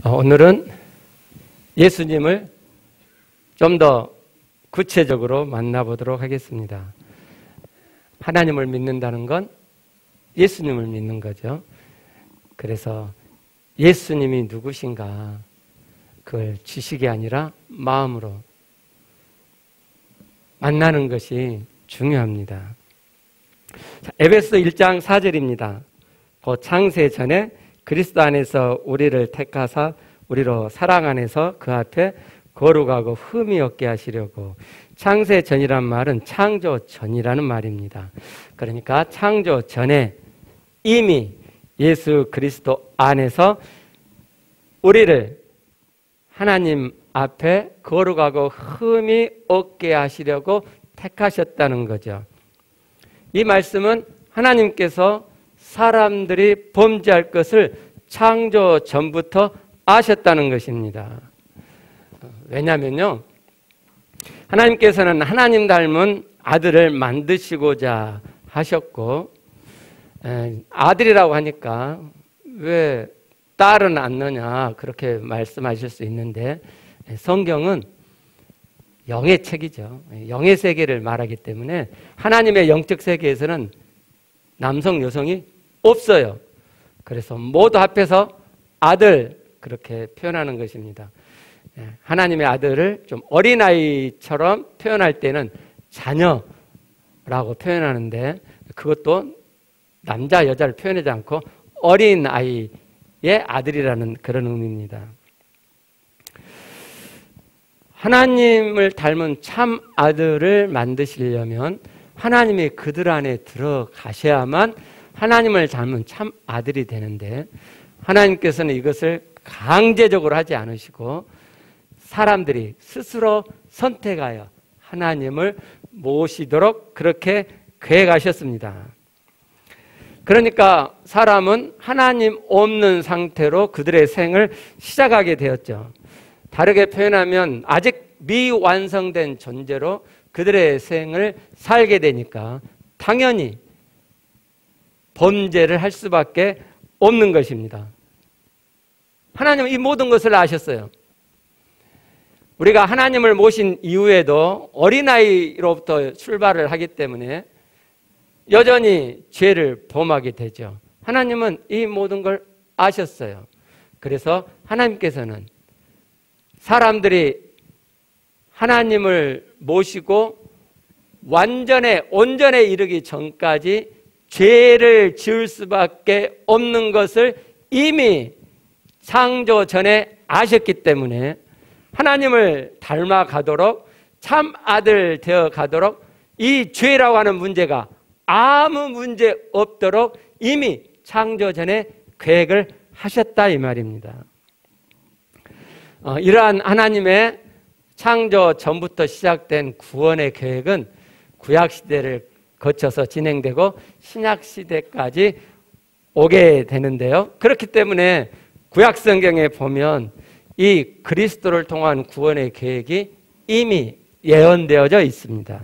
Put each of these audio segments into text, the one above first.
오늘은 예수님을 좀 더 구체적으로 만나보도록 하겠습니다. 하나님을 믿는다는 건 예수님을 믿는 거죠. 그래서 예수님이 누구신가 그걸 지식이 아니라 마음으로 만나는 것이 중요합니다. 에베소 1장 4절입니다. 곧 창세 전에 그리스도 안에서 우리를 택하사 우리로 사랑 안에서 그 앞에 거룩하고 흠이 없게 하시려고. 창세 전이란 말은 창조 전이라는 말입니다. 그러니까 창조 전에 이미 예수 그리스도 안에서 우리를 하나님 앞에 거룩하고 흠이 없게 하시려고 택하셨다는 거죠. 이 말씀은 하나님께서 사람들이 범죄할 것을 창조 전부터 아셨다는 것입니다. 왜냐면요, 하나님께서는 하나님 닮은 아들을 만드시고자 하셨고, 아들이라고 하니까 왜 딸은 안 넣냐 그렇게 말씀하실 수 있는데, 성경은 영의 책이죠. 영의 세계를 말하기 때문에 하나님의 영적 세계에서는 남성, 여성이 없어요. 그래서 모두 합해서 아들 그렇게 표현하는 것입니다. 하나님의 아들을 좀 어린아이처럼 표현할 때는 자녀라고 표현하는데, 그것도 남자, 여자를 표현하지 않고 어린아이의 아들이라는 그런 의미입니다. 하나님을 닮은 참 아들을 만드시려면 하나님이 그들 안에 들어가셔야만 하나님을 닮은 참 아들이 되는데, 하나님께서는 이것을 강제적으로 하지 않으시고 사람들이 스스로 선택하여 하나님을 모시도록 그렇게 계획하셨습니다. 그러니까 사람은 하나님 없는 상태로 그들의 생을 시작하게 되었죠. 다르게 표현하면 아직 미완성된 존재로 그들의 생을 살게 되니까 당연히 범죄를 할 수밖에 없는 것입니다. 하나님은 이 모든 것을 아셨어요. 우리가 하나님을 모신 이후에도 어린아이로부터 출발을 하기 때문에 여전히 죄를 범하게 되죠. 하나님은 이 모든 걸 아셨어요. 그래서 하나님께서는 사람들이 하나님을 모시고 온전에 이르기 전까지 죄를 지을 수밖에 없는 것을 이미 창조 전에 아셨기 때문에 하나님을 닮아가도록 참 아들 되어 가도록 이 죄라고 하는 문제가 아무 문제 없도록 이미 창조 전에 계획을 하셨다 이 말입니다. 이러한 하나님의 창조 전부터 시작된 구원의 계획은 구약시대를 거쳐서 진행되고 신약시대까지 오게 되는데요. 그렇기 때문에 구약성경에 보면 이 그리스도를 통한 구원의 계획이 이미 예언되어져 있습니다.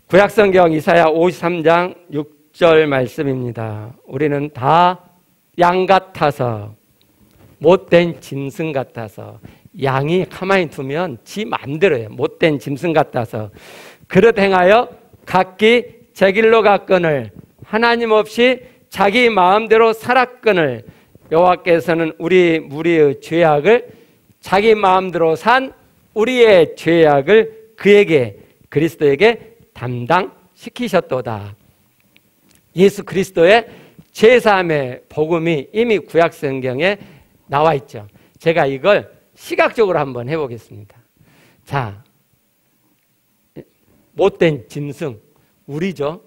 구약성경 이사야 53장 6절 말씀입니다. 우리는 다 양 같아서 못된 짐승 같아서, 양이 가만히 두면 지 맘대로예요. 못된 짐승 같아서 그릇 행하여 각기 제 길로 갔거늘 하나님 없이 자기 마음대로 살았거늘 여호와께서는 우리 무리의 죄악을 자기 마음대로 산 우리의 죄악을 그에게 그리스도에게 담당시키셨도다. 예수 그리스도의 죄사함의 복음이 이미 구약성경에 나와 있죠. 제가 이걸 시각적으로 한번 해보겠습니다. 자, 못된 짐승, 우리죠.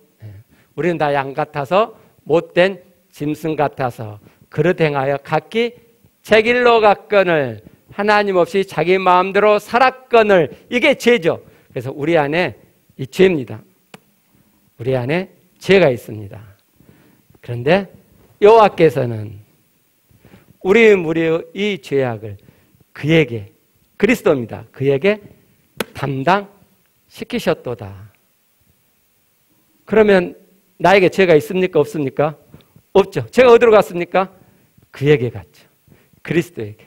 우리는 다 양 같아서 못된 짐승 같아서 그릇 행하여 각기 제 길로 갔거늘 하나님 없이 자기 마음대로 살았거늘. 이게 죄죠. 그래서 우리 안에 이 죄입니다. 우리 안에 죄가 있습니다. 그런데 여호와께서는 우리 무리의 이 죄악을 그에게, 그리스도입니다. 그에게 담당시키셨도다. 그러면 나에게 죄가 있습니까? 없습니까? 없죠. 죄가 어디로 갔습니까? 그에게 갔죠. 그리스도에게.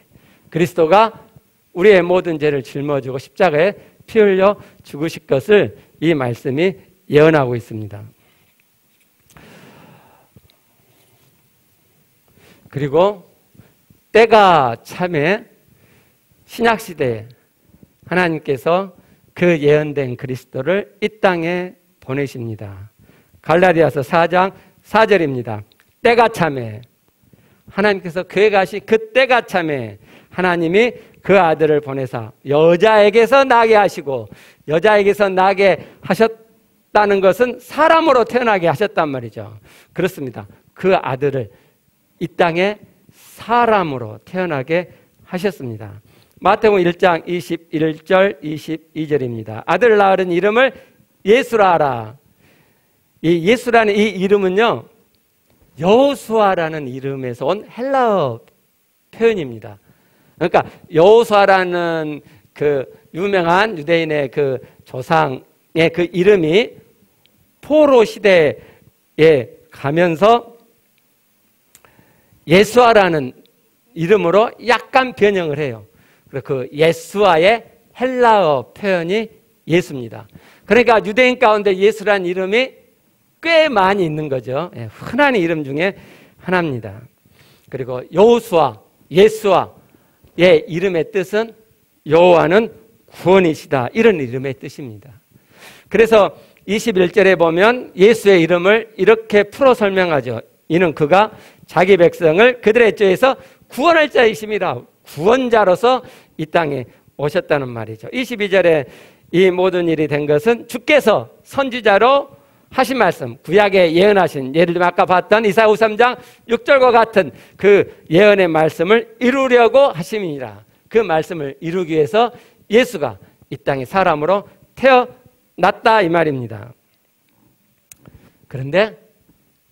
그리스도가 우리의 모든 죄를 짊어지고 십자가에 피 흘려 죽으실 것을 이 말씀이 예언하고 있습니다. 그리고 때가 참에 신약시대에 하나님께서 그 예언된 그리스도를 이 땅에 보내십니다. 갈라디아서 4장 4절입니다. 때가 참에 하나님께서 계획하신 그 때가 참에 하나님이 그 아들을 보내사 여자에게서 나게 하시고, 여자에게서 나게 하셨다는 것은 사람으로 태어나게 하셨단 말이죠. 그렇습니다. 그 아들을 이 땅에 사람으로 태어나게 하셨습니다. 마태복음 1장 21절 22절입니다. 아들 낳으는 이름을 예수라 하라. 이 예수라는 이 이름은요, 여호수아라는 이름에서 온 헬라어 표현입니다. 그러니까 여호수아라는 그 유명한 유대인의 그 조상의 그 이름이 포로 시대에 가면서 예수아라는 이름으로 약간 변형을 해요. 그래서 그 예수아의 헬라어 표현이 예수입니다. 그러니까 유대인 가운데 예수라는 이름이 꽤 많이 있는 거죠. 흔한 이름 중에 하나입니다. 그리고 여호수아, 예수아의 이름의 뜻은 여호와는 구원이시다, 이런 이름의 뜻입니다. 그래서 21절에 보면 예수의 이름을 이렇게 풀어 설명하죠. 이는 그가 자기 백성을 그들의 죄에서 구원할 자이심이라. 구원자로서 이 땅에 오셨다는 말이죠. 22절에 이 모든 일이 된 것은 주께서 선지자로 하신 말씀, 구약에 예언하신, 예를 들면 아까 봤던 이사야 53장 6절과 같은 그 예언의 말씀을 이루려고 하심이니라. 그 말씀을 이루기 위해서 예수가 이 땅에 사람으로 태어났다 이 말입니다. 그런데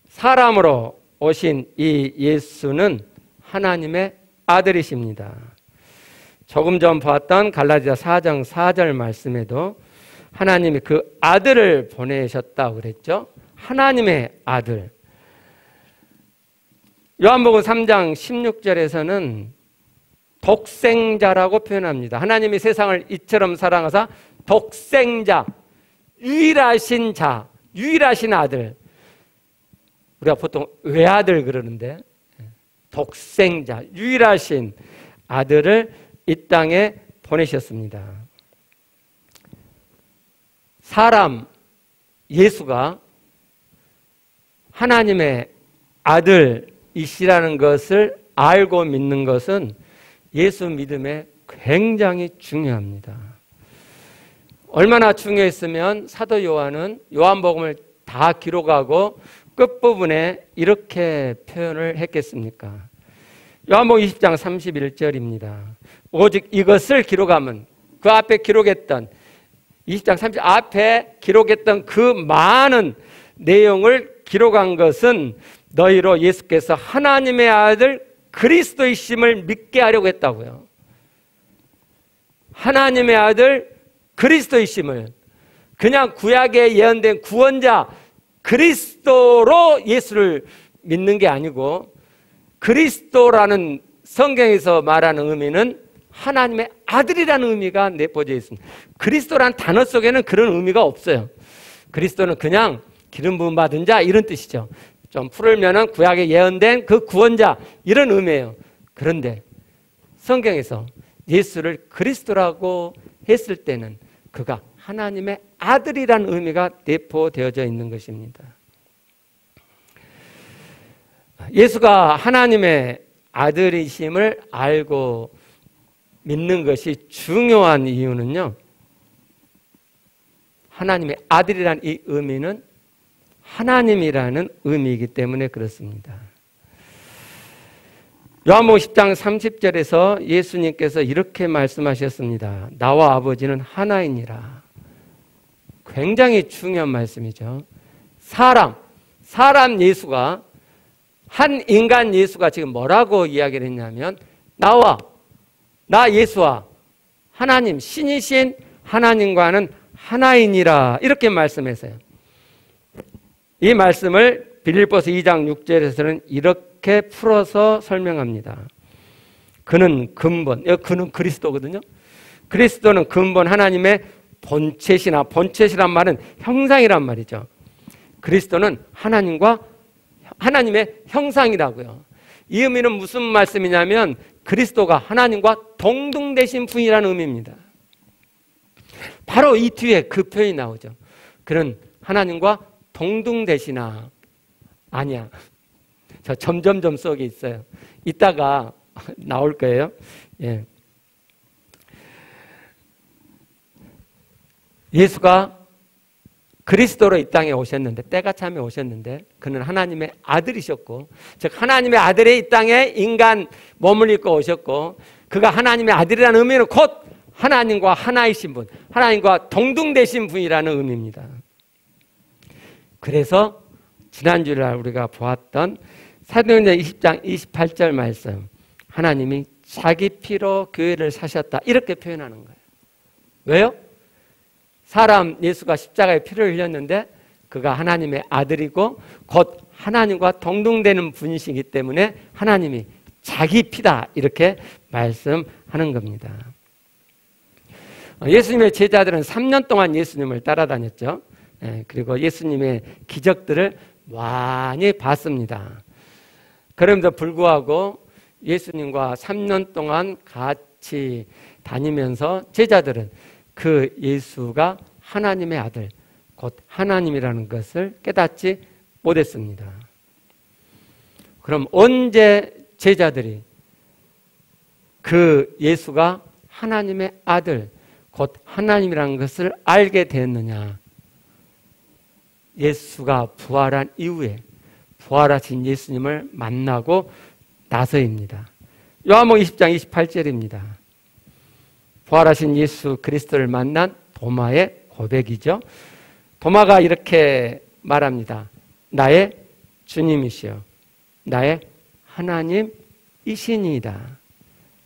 사람으로 오신 이 예수는 하나님의 아들이십니다. 조금 전 봤던 갈라디아 4장 4절 말씀에도 하나님이 그 아들을 보내셨다고 그랬죠. 하나님의 아들. 요한복음 3장 16절에서는 독생자라고 표현합니다. 하나님이 세상을 이처럼 사랑하사 독생자, 유일하신 자, 유일하신 아들. 우리가 보통 외아들 그러는데 독생자, 유일하신 아들을 이 땅에 보내셨습니다. 사람 예수가 하나님의 아들이시라는 것을 알고 믿는 것은 예수 믿음에 굉장히 중요합니다. 얼마나 중요했으면 사도 요한은 요한복음을 다 기록하고 끝부분에 이렇게 표현을 했겠습니까? 요한복음 20장 31절입니다. 오직 이것을 기록하면, 그 앞에 기록했던 20장 30절 앞에 기록했던 그 많은 내용을 기록한 것은 너희로 예수께서 하나님의 아들 그리스도이심을 믿게 하려고 했다고요. 하나님의 아들 그리스도이심을, 그냥 구약에 예언된 구원자 그리스도로 예수를 믿는 게 아니고, 그리스도라는 성경에서 말하는 의미는 하나님의 아들이라는 의미가 내포되어 있습니다. 그리스도라는 단어 속에는 그런 의미가 없어요. 그리스도는 그냥 기름 부음 받은 자 이런 뜻이죠. 좀 풀으면은 구약에 예언된 그 구원자 이런 의미예요. 그런데 성경에서 예수를 그리스도라고 했을 때는 그가 하나님의 아들이라는 의미가 내포되어져 있는 것입니다. 예수가 하나님의 아들이심을 알고 믿는 것이 중요한 이유는요, 하나님의 아들이라는 이 의미는 하나님이라는 의미이기 때문에 그렇습니다. 요한복음 10장 30절에서 예수님께서 이렇게 말씀하셨습니다. 나와 아버지는 하나이니라. 굉장히 중요한 말씀이죠. 사람 예수가, 한 인간 예수가 지금 뭐라고 이야기를 했냐면, 나 예수와 하나님, 신이신 하나님과는 하나이니라, 이렇게 말씀했어요. 이 말씀을 빌립보서 2장 6절에서는 이렇게 풀어서 설명합니다. 그는 근본, 그는 그리스도거든요. 그리스도는 근본 하나님의 본체시나, 본체시란 말은 형상이란 말이죠. 그리스도는 하나님의 형상이라고요. 이 의미는 무슨 말씀이냐면 그리스도가 하나님과 동등되신 분이라는 의미입니다. 바로 이 뒤에 그 표현이 나오죠. 그는 하나님과 동등되시나. 아니야. 저 점점점 속에 있어요. 이따가 나올 거예요. 예. 예수가 그리스도로 이 땅에 오셨는데, 때가 참에 오셨는데, 그는 하나님의 아들이셨고, 즉 하나님의 아들이 이 땅에 인간 몸을 입고 오셨고, 그가 하나님의 아들이라는 의미는 곧 하나님과 하나이신 분, 하나님과 동등되신 분이라는 의미입니다. 그래서 지난주에 우리가 보았던 사도행전 20장 28절 말씀, 하나님이 자기 피로 교회를 사셨다, 이렇게 표현하는 거예요. 왜요? 사람 예수가 십자가에 피를 흘렸는데 그가 하나님의 아들이고 곧 하나님과 동등되는 분이시기 때문에 하나님이 자기 피다, 이렇게 말씀하는 겁니다. 예수님의 제자들은 3년 동안 예수님을 따라다녔죠. 그리고 예수님의 기적들을 많이 봤습니다. 그럼에도 불구하고 예수님과 3년 동안 같이 다니면서 제자들은 그 예수가 하나님의 아들, 곧 하나님이라는 것을 깨닫지 못했습니다. 그럼 언제 제자들이 그 예수가 하나님의 아들, 곧 하나님이라는 것을 알게 되었느냐? 예수가 부활한 이후에 부활하신 예수님을 만나고 나서입니다. 요한복음 20장 28절입니다. 부활하신 예수 그리스도를 만난 도마의 고백이죠. 도마가 이렇게 말합니다. 나의 주님이시여, 나의 하나님이시니이다.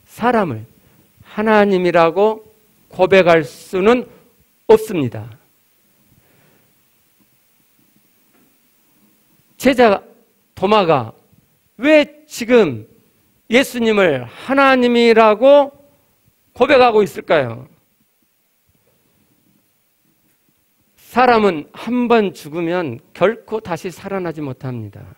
사람을 하나님이라고 고백할 수는 없습니다. 제자 도마가 왜 지금 예수님을 하나님이라고 고백하고 있을까요? 사람은 한 번 죽으면 결코 다시 살아나지 못합니다.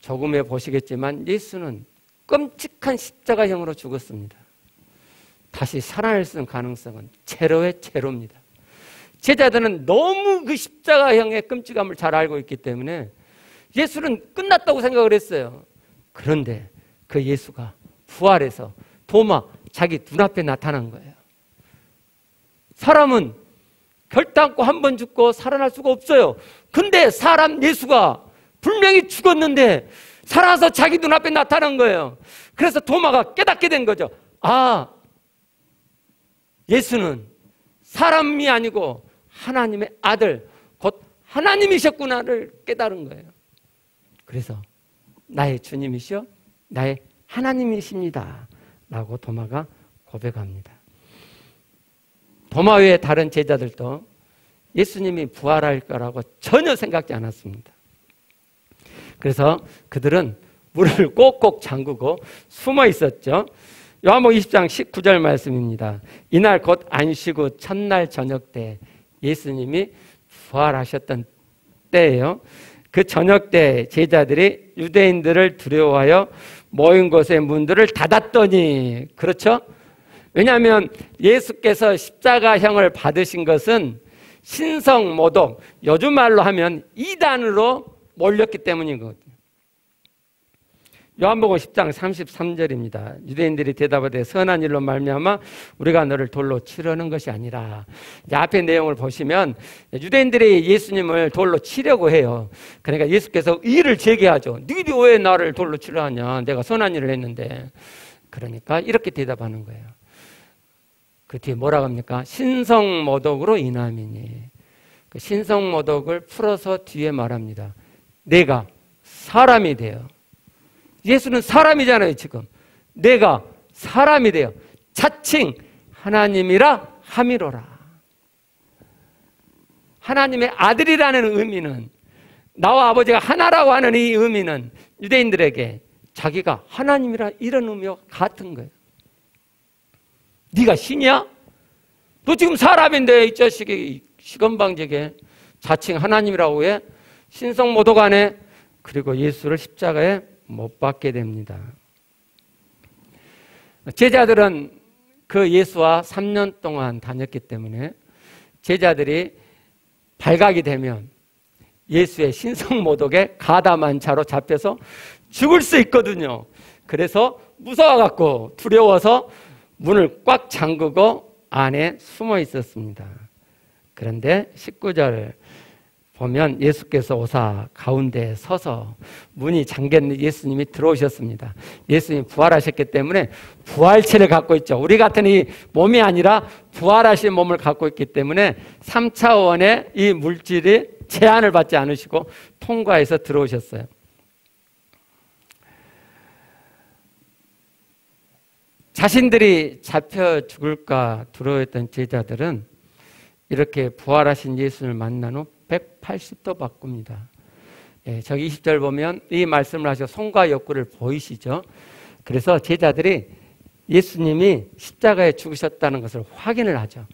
조금에 보시겠지만 예수는 끔찍한 십자가형으로 죽었습니다. 다시 살아날 수 있는 가능성은 제로의 제로입니다. 제자들은 너무 그 십자가형의 끔찍함을 잘 알고 있기 때문에 예수는 끝났다고 생각을 했어요. 그런데 그 예수가 부활해서 도마 자기 눈앞에 나타난 거예요. 사람은 결단코 한 번 죽고 살아날 수가 없어요. 근데 사람 예수가 분명히 죽었는데 살아서 자기 눈앞에 나타난 거예요. 그래서 도마가 깨닫게 된 거죠. 아, 예수는 사람이 아니고 하나님의 아들, 곧 하나님이셨구나를 깨달은 거예요. 그래서 나의 주님이시여, 나의 하나님이십니다 라고 도마가 고백합니다. 도마 외에 다른 제자들도 예수님이 부활할 거라고 전혀 생각지 않았습니다. 그래서 그들은 문을 꼭꼭 잠그고 숨어 있었죠. 요한복음 20장 19절 말씀입니다. 이날 곧 안식 후 첫날 저녁 때 예수님이 부활하셨던 때예요. 그 저녁 때 제자들이 유대인들을 두려워하여 모인 곳의 문들을 닫았더니, 그렇죠? 왜냐하면 예수께서 십자가형을 받으신 것은 신성모독, 요즘 말로 하면 이단으로 몰렸기 때문이거든요. 요한복음 10장 33절입니다. 유대인들이 대답하되 선한 일로 말미암아 우리가 너를 돌로 치려는 것이 아니라, 앞에 내용을 보시면 유대인들이 예수님을 돌로 치려고 해요. 그러니까 예수께서 이의를 제기하죠. 너희들이 왜 나를 돌로 치려 하냐, 내가 선한 일을 했는데. 그러니까 이렇게 대답하는 거예요. 그 뒤에 뭐라고 합니까? 신성모독으로 인함이니. 그 신성모독을 풀어서 뒤에 말합니다. 내가 사람이 되어, 예수는 사람이잖아요. 지금 내가 사람이 되어 자칭 하나님이라 함이로라. 하나님의 아들이라는 의미는, 나와 아버지가 하나라고 하는 이 의미는 유대인들에게 자기가 하나님이라 이런 의미와 같은 거예요. 네가 신이야? 너 지금 사람인데 이 자식이 시건방지게 자칭 하나님이라고 해? 신성모독하네. 그리고 예수를 십자가에 못 박게 됩니다. 제자들은 그 예수와 3년 동안 다녔기 때문에 제자들이 발각이 되면 예수의 신성모독에 가다만차로 잡혀서 죽을 수 있거든요. 그래서 무서워갖고 두려워서 문을 꽉 잠그고 안에 숨어 있었습니다. 그런데 19절 보면 예수께서 오사 가운데 서서 문이 잠겼는데 예수님이 들어오셨습니다. 예수님이 부활하셨기 때문에 부활체를 갖고 있죠. 우리 같은 이 몸이 아니라 부활하신 몸을 갖고 있기 때문에 3차원의 이 물질이 제한을 받지 않으시고 통과해서 들어오셨어요. 자신들이 잡혀 죽을까 두려워했던 제자들은 이렇게 부활하신 예수를 만난 후 180도 바꿉니다. 예, 저기 20절 보면 이 말씀을 하시고 손과 옆구리를 보이시죠? 그래서 제자들이 예수님이 십자가에 죽으셨다는 것을 확인을 하죠.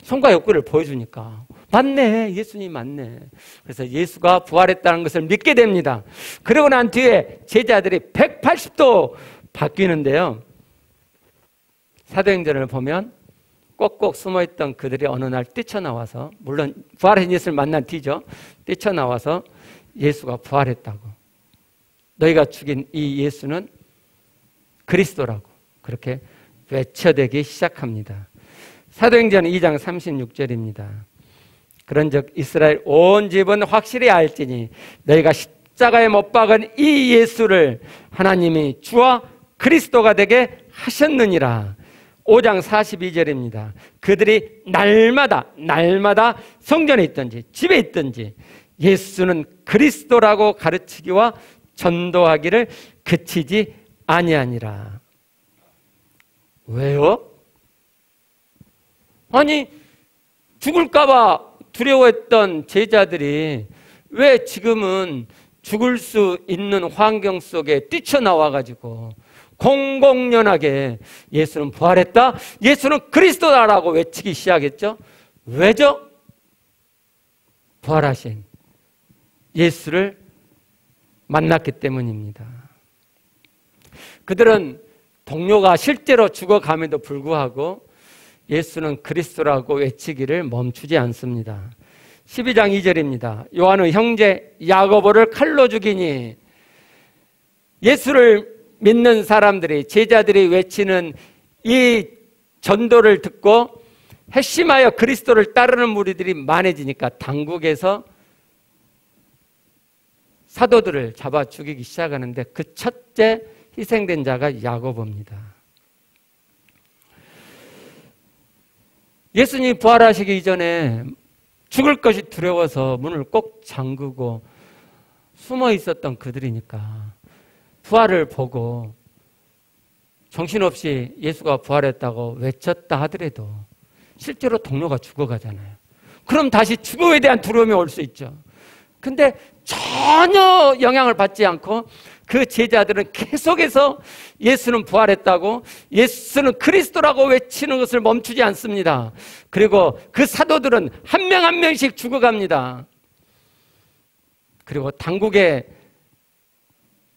손과 옆구리를 보여주니까 맞네, 예수님 맞네. 그래서 예수가 부활했다는 것을 믿게 됩니다. 그러고 난 뒤에 제자들이 180도 바뀌는데요. 사도행전을 보면 꼭꼭 숨어있던 그들이 어느 날 뛰쳐나와서, 물론 부활한 예수를 만난 뒤죠. 뛰쳐나와서 예수가 부활했다고, 너희가 죽인 이 예수는 그리스도라고 그렇게 외쳐대기 시작합니다. 사도행전 2장 36절입니다. 그런즉 이스라엘 온 집은 확실히 알지니 너희가 십자가에 못 박은 이 예수를 하나님이 주와 그리스도가 되게 하셨느니라. 5장 42절입니다. 그들이 날마다 성전에 있든지 집에 있든지 예수는 그리스도라고 가르치기와 전도하기를 그치지 아니하니라. 왜요? 아니, 죽을까봐 두려워했던 제자들이 왜 지금은 죽을 수 있는 환경 속에 뛰쳐나와가지고 공공연하게 예수는 부활했다, 예수는 그리스도다라고 외치기 시작했죠? 왜죠? 부활하신 예수를 만났기 때문입니다. 그들은 동료가 실제로 죽어감에도 불구하고 예수는 그리스도라고 외치기를 멈추지 않습니다. 12장 2절입니다. 요한의 형제 야고보를 칼로 죽이니. 예수를 믿는 사람들이, 제자들이 외치는 이 전도를 듣고 핵심하여 그리스도를 따르는 무리들이 많아지니까 당국에서 사도들을 잡아 죽이기 시작하는데 그 첫째 희생된 자가 야고보입니다. 예수님이 부활하시기 이전에 죽을 것이 두려워서 문을 꼭 잠그고 숨어 있었던 그들이니까 부활을 보고 정신없이 예수가 부활했다고 외쳤다 하더라도 실제로 동료가 죽어가잖아요. 그럼 다시 죽음에 대한 두려움이 올 수 있죠. 근데 전혀 영향을 받지 않고 그 제자들은 계속해서 예수는 부활했다고, 예수는 그리스도라고 외치는 것을 멈추지 않습니다. 그리고 그 사도들은 한 명 한 명씩 죽어갑니다. 그리고 당국에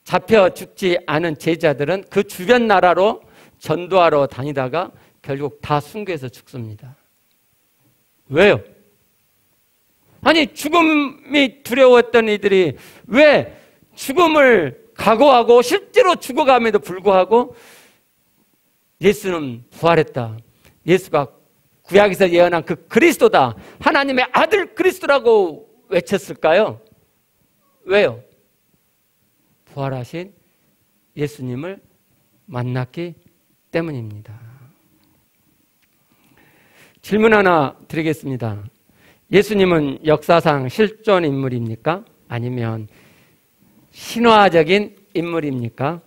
잡혀 죽지 않은 제자들은 그 주변 나라로 전도하러 다니다가 결국 다 순교해서 죽습니다. 왜요? 아니, 죽음이 두려웠던 이들이 왜 죽음을 각오하고 실제로 죽어감에도 불구하고 예수는 부활했다, 예수가 구약에서 예언한 그 그리스도다, 하나님의 아들 그리스도라고 외쳤을까요? 왜요? 부활하신 예수님을 만났기 때문입니다. 질문 하나 드리겠습니다. 예수님은 역사상 실존 인물입니까? 아니면 신화적인 인물입니까?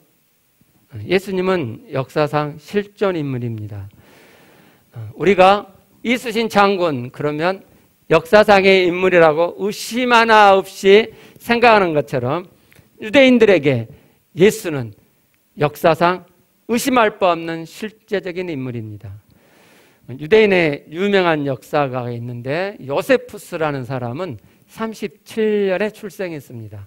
예수님은 역사상 실존 인물입니다. 우리가 이순신 장군 그러면 역사상의 인물이라고 의심 하나 없이 생각하는 것처럼 유대인들에게 예수는 역사상 의심할 바 없는 실제적인 인물입니다. 유대인의 유명한 역사가가 있는데 요세푸스라는 사람은 37년에 출생했습니다.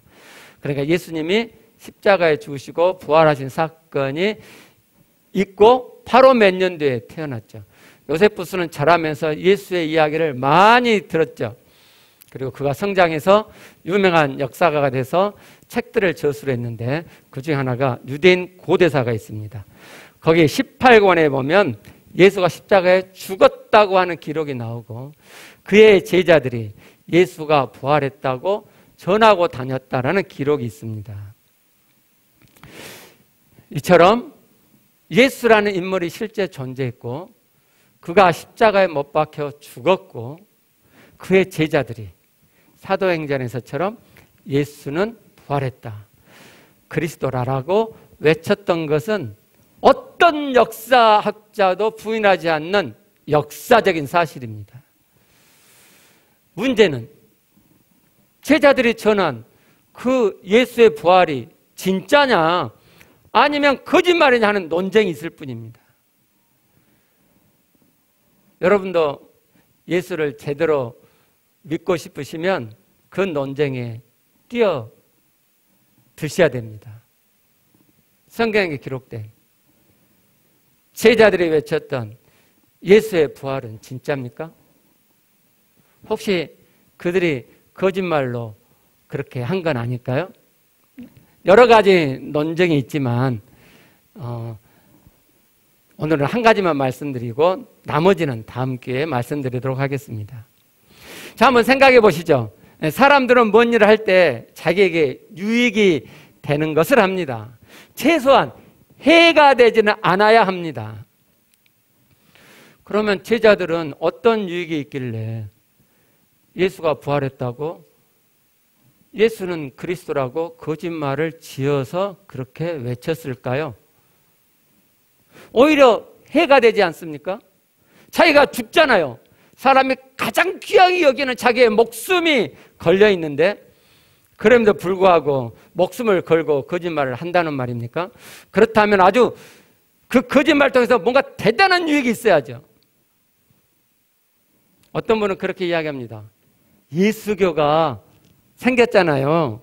그러니까 예수님이 십자가에 죽으시고 부활하신 사건이 있고 바로 몇 년 뒤에 태어났죠. 요세푸스는 자라면서 예수의 이야기를 많이 들었죠. 그리고 그가 성장해서 유명한 역사가가 돼서 책들을 저술을 했는데 그중에 하나가 유대인 고대사가 있습니다. 거기 18권에 보면 예수가 십자가에 죽었다고 하는 기록이 나오고 그의 제자들이 예수가 부활했다고 전하고 다녔다라는 기록이 있습니다. 이처럼 예수라는 인물이 실제 존재했고 그가 십자가에 못 박혀 죽었고 그의 제자들이 사도행전에서처럼 예수는 부활했다, 그리스도라라고 외쳤던 것은 어떤 역사학자도 부인하지 않는 역사적인 사실입니다. 문제는 제자들이 전한 그 예수의 부활이 진짜냐 아니면 거짓말이냐 하는 논쟁이 있을 뿐입니다. 여러분도 예수를 제대로 믿고 싶으시면 그 논쟁에 뛰어드셔야 됩니다. 성경에 기록된 제자들이 외쳤던 예수의 부활은 진짜입니까? 혹시 그들이 거짓말로 그렇게 한 건 아닐까요? 여러 가지 논쟁이 있지만 오늘은 한 가지만 말씀드리고 나머지는 다음 기회에 말씀드리도록 하겠습니다. 자, 한번 생각해 보시죠. 사람들은 뭔 일을 할 때 자기에게 유익이 되는 것을 합니다. 최소한 해가 되지는 않아야 합니다. 그러면 제자들은 어떤 유익이 있길래 예수가 부활했다고 예수는 그리스도라고 거짓말을 지어서 그렇게 외쳤을까요? 오히려 해가 되지 않습니까? 자기가 죽잖아요. 사람이 가장 귀하게 여기는 자기의 목숨이 걸려 있는데 그럼에도 불구하고 목숨을 걸고 거짓말을 한다는 말입니까? 그렇다면 아주 그 거짓말 통해서 뭔가 대단한 유익이 있어야죠. 어떤 분은 그렇게 이야기합니다. 예수교가 생겼잖아요.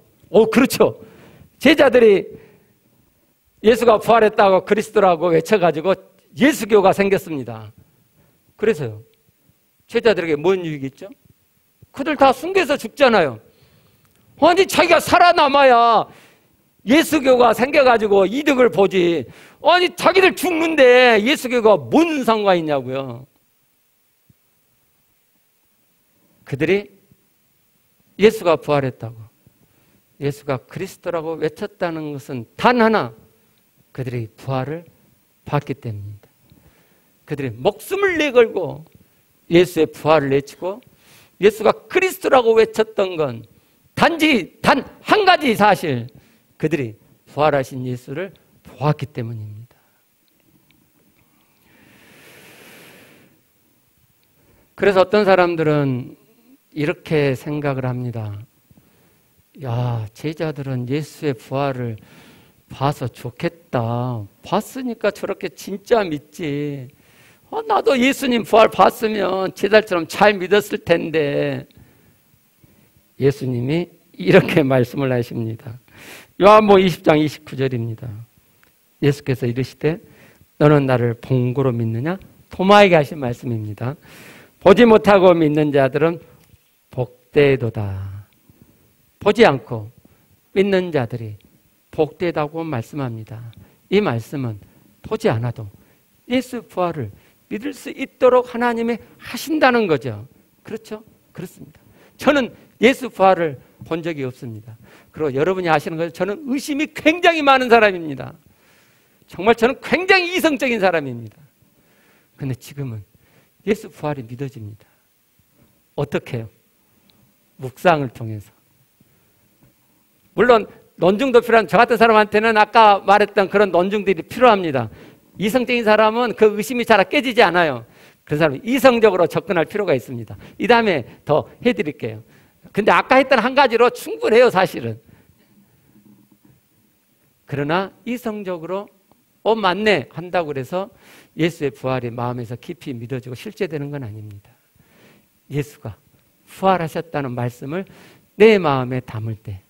그렇죠. 제자들이 예수가 부활했다고 그리스도라고 외쳐가지고 예수교가 생겼습니다. 그래서요. 제자들에게 뭔 유익이 있죠? 그들 다 숨겨서 죽잖아요. 아니 자기가 살아남아야 예수교가 생겨가지고 이득을 보지. 아니 자기들 죽는데 예수교가 뭔 상관이 있냐고요. 그들이 예수가 부활했다고 예수가 그리스도라고 외쳤다는 것은 단 하나, 그들이 부활을 봤기 때문입니다. 그들이 목숨을 내걸고 예수의 부활을 외치고 예수가 그리스도라고 외쳤던 건 단지 단 한 가지 사실, 그들이 부활하신 예수를 보았기 때문입니다. 그래서 어떤 사람들은 이렇게 생각을 합니다. 야, 제자들은 예수의 부활을 봐서 좋겠다. 봤으니까 저렇게 진짜 믿지. 나도 예수님 부활 봤으면 제자들처럼 잘 믿었을 텐데. 예수님이 이렇게 말씀을 하십니다. 요한복음 20장 29절입니다. 예수께서 이르시되 너는 나를 본 거로 믿느냐? 토마에게 하신 말씀입니다. 보지 못하고 믿는 자들은 복되도다. 보지 않고 믿는 자들이 복되다고 말씀합니다. 이 말씀은 보지 않아도 예수 부활을 믿을 수 있도록 하나님이 하신다는 거죠. 그렇죠? 그렇습니다. 저는 예수 부활을 본 적이 없습니다. 그리고 여러분이 아시는 것처럼 저는 의심이 굉장히 많은 사람입니다. 정말 저는 굉장히 이성적인 사람입니다. 그런데 지금은 예수 부활이 믿어집니다. 어떻게 해요? 묵상을 통해서. 물론 논증도 필요한 저 같은 사람한테는 아까 말했던 그런 논증들이 필요합니다. 이성적인 사람은 그 의심이 잘 깨지지 않아요. 그 사람은 이성적으로 접근할 필요가 있습니다. 이 다음에 더 해드릴게요. 근데 아까 했던 한 가지로 충분해요, 사실은. 그러나 이성적으로 맞네 한다고 그래서 예수의 부활이 마음에서 깊이 믿어지고 실제되는 건 아닙니다. 예수가 부활하셨다는 말씀을 내 마음에 담을 때,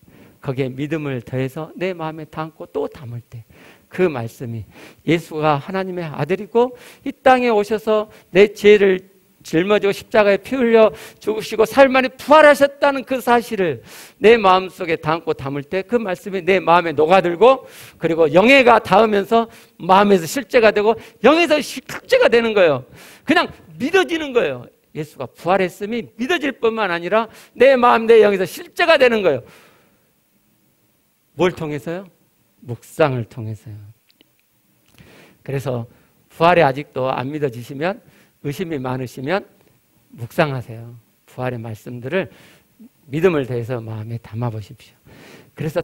거기에 믿음을 더해서 내 마음에 담고 또 담을 때, 그 말씀이 예수가 하나님의 아들이고 이 땅에 오셔서 내 죄를 짊어지고 십자가에 피 흘려 죽으시고 사흘 만에 부활하셨다는 그 사실을 내 마음속에 담고 담을 때 그 말씀이 내 마음에 녹아들고, 그리고 영예가 닿으면서 마음에서 실제가 되고 영에서 실제가 되는 거예요. 그냥 믿어지는 거예요. 예수가 부활했음이 믿어질 뿐만 아니라 내 마음 내 영에서 실제가 되는 거예요. 뭘 통해서요? 묵상을 통해서요. 그래서 부활이 아직도 안 믿어지시면, 의심이 많으시면 묵상하세요. 부활의 말씀들을 믿음을 더해서 마음에 담아보십시오. 그래서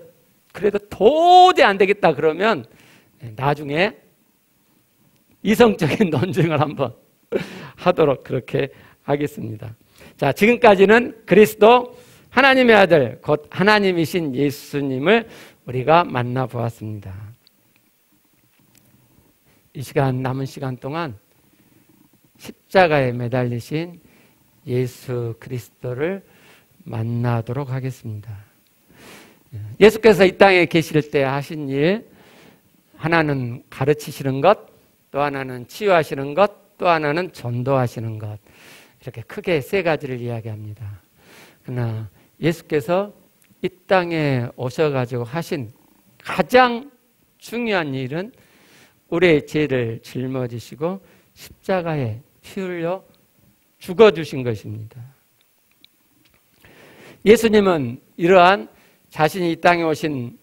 그래도 도저히 안 되겠다 그러면 나중에 이성적인 논증을 한번 하도록 그렇게 하겠습니다. 자, 지금까지는 그리스도 하나님의 아들 곧 하나님이신 예수님을 우리가 만나보았습니다. 이 시간, 남은 시간 동안 십자가에 매달리신 예수 그리스도를 만나도록 하겠습니다. 예수께서 이 땅에 계실 때 하신 일, 하나는 가르치시는 것, 또 하나는 치유하시는 것, 또 하나는 전도하시는 것, 이렇게 크게 세 가지를 이야기합니다. 그러나 예수께서 이 땅에 오셔가지고 하신 가장 중요한 일은 우리의 죄를 짊어지시고 십자가에 피 흘려 죽어주신 것입니다. 예수님은 이러한 자신이 이 땅에 오신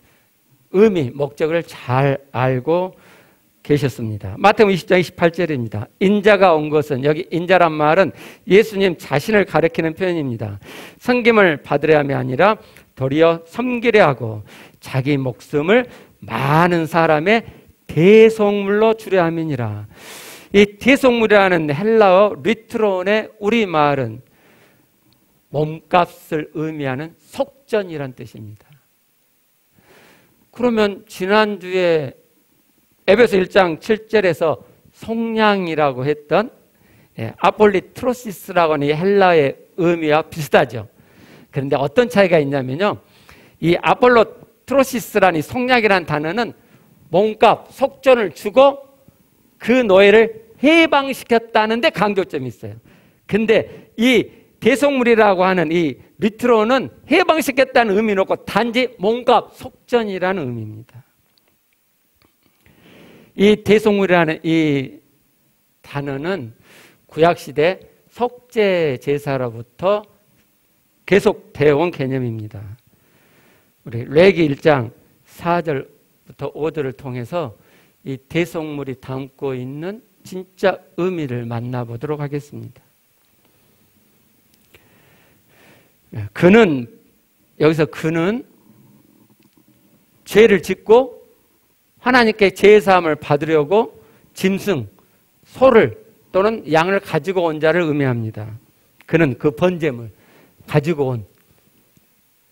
의미, 목적을 잘 알고 계셨습니다. 마태복음 20장 28절입니다. 인자가 온 것은, 여기 인자란 말은 예수님 자신을 가리키는 표현입니다. 섬김을 받으려 함이 아니라 도리어 섬기려 하고 자기 목숨을 많은 사람의 대속물로 주려 함이니라. 이 대속물이라는 헬라어 리트론의 우리말은 몸값을 의미하는 속전이란 뜻입니다. 그러면 지난주에 에베소 1장 7절에서 속량이라고 했던 아폴리트로시스라고 하는 이 헬라의 의미와 비슷하죠. 그런데 어떤 차이가 있냐면요, 이 아폴로트로시스라는 이 속량이라는 단어는 몸값, 속전을 주고 그 노예를 해방시켰다는 데 강조점이 있어요. 근데 이 대속물이라고 하는 이 리트로는 해방시켰다는 의미는 없고 단지 몸값, 속전이라는 의미입니다. 이 대속물이라는 이 단어는 구약시대 속죄 제사로부터 계속되어 온 개념입니다. 우리 레위기 1장 4절부터 5절을 통해서 이 대속물이 담고 있는 진짜 의미를 만나보도록 하겠습니다. 여기서 그는 죄를 짓고 하나님께 제사함을 받으려고 짐승, 소를 또는 양을 가지고 온 자를 의미합니다. 그는 그 번제물, 가지고 온